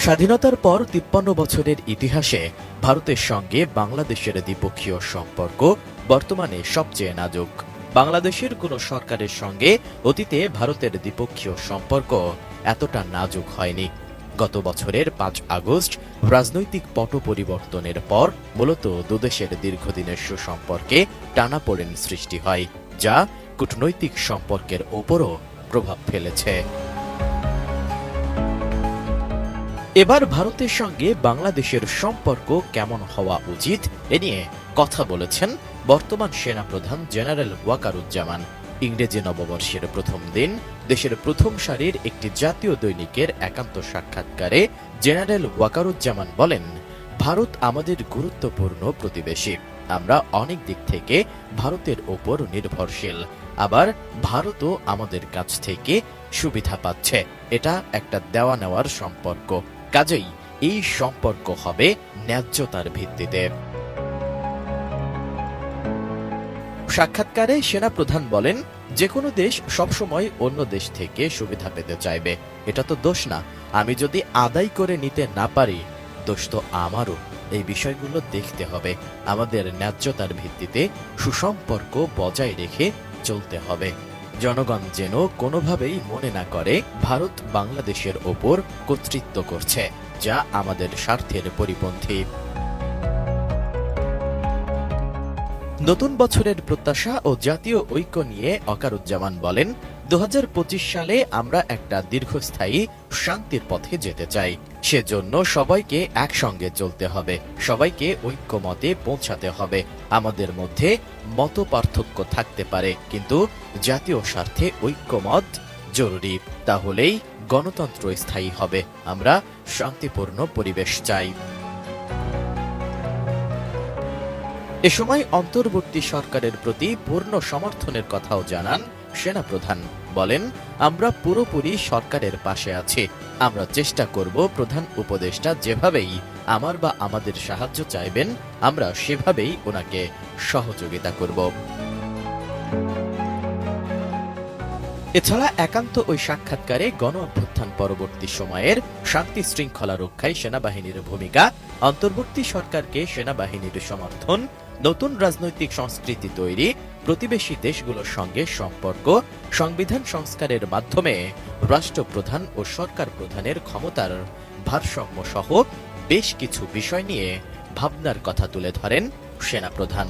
স্বাধীনতার পর ৫৩ বছরের ইতিহাসে ভারতের সঙ্গে বাংলাদেশের দ্বিপক্ষীয় সম্পর্ক বর্তমানে সবচেয়ে নাজুক। বাংলাদেশের কোনো সরকারের সঙ্গে অতীতে ভারতের দ্বিপক্ষীয় সম্পর্ক এতটা নাজুক হয়নি। গত বছরের ৫ আগস্ট রাজনৈতিক পট পরিবর্তনের পর মূলত দুদেশের দীর্ঘদিনের সুসম্পর্কে টানাপোড়েন সৃষ্টি হয়, যা কূটনৈতিক সম্পর্কের ওপরও প্রভাব ফেলেছে। এবার ভারতের সঙ্গে বাংলাদেশের সম্পর্ক কেমন হওয়া উচিত এ নিয়ে কথা বলেছেন বর্তমান সেনাপ্রধান জেনারেল ওয়াকারুজ্জামান। ইংরেজি নববর্ষের প্রথম দিন দেশের প্রথম সারির একটি জাতীয় দৈনিকের একান্ত সাক্ষাৎকারে জেনারেল ওয়াকারুজ্জামান বলেন, ভারত আমাদের গুরুত্বপূর্ণ প্রতিবেশী। আমরা অনেক দিক থেকে ভারতের ওপর নির্ভরশীল, আবার ভারতও আমাদের কাছ থেকে সুবিধা পাচ্ছে। এটা একটা দেওয়া নেওয়ার সম্পর্ক, কাজেই এই সম্পর্ক হবে ন্যায্যতার ভিত্তিতে। সাক্ষাৎকারে সেনাপ্রধান বলেন, যে কোনো দেশ সবসময় অন্য দেশ থেকে সুবিধা পেতে চাইবে, এটা তো দোষ না। আমি যদি আদায় করে নিতে না পারি, দোষ তো আমারও। এই বিষয়গুলো দেখতে হবে। আমাদের ন্যায্যতার ভিত্তিতে সুসম্পর্ক বজায় রেখে চলতে হবে। জনগণ যেন কোনোভাবেই মনে না করে ভারত বাংলাদেশের ওপর কর্তৃত্ব করছে, যা আমাদের স্বার্থের পরিপন্থী। নতুন বছরের প্রত্যাশা ও জাতীয় ঐক্য নিয়ে ওয়াকারুজ্জামান বলেন, ২০২৫ সালে আমরা একটা দীর্ঘস্থায়ী শান্তির পথে যেতে চাই। সেজন্য সবাইকে একসঙ্গে চলতে হবে, সবাইকে ঐক্যমতে পৌঁছাতে হবে। আমাদের মধ্যে মতপার্থক্য থাকতে পারে, কিন্তু জাতীয় স্বার্থে ঐক্যমত জরুরি। তাহলেই গণতন্ত্র স্থায়ী হবে। আমরা শান্তিপূর্ণ পরিবেশ চাই। এ সময় অন্তর্বর্তী সরকারের প্রতি পূর্ণ সমর্থনের কথাও জানান সেনাপ্রধান। বলেন, আমরা পুরোপুরি সরকারের পাশে আছি। আমরা চেষ্টা করব প্রধান উপদেষ্টা যেভাবেই আমার বা আমাদের সাহায্য চাইবেন, আমরা সেভাবেই ওনাকে সহযোগিতা করব। এছাড়া একান্ত ওই সাক্ষাৎকারে গণ অভ্যুত্থান পরবর্তী সময়ের শান্তি শৃঙ্খলা রক্ষায় সেনাবাহিনীর ভূমিকা, অন্তর্বর্তী সরকারকে সেনাবাহিনীর সমর্থন, নতুন রাজনৈতিক সংস্কৃতি তৈরি, প্রতিবেশী দেশগুলোর সঙ্গে সম্পর্ক, সংবিধান সংস্কারের মাধ্যমে রাষ্ট্রপ্রধান ও সরকার প্রধানের ক্ষমতার ভারসাম্য সহ বেশ কিছু বিষয় নিয়ে ভাবনার কথা তুলে ধরেন সেনাপ্রধান।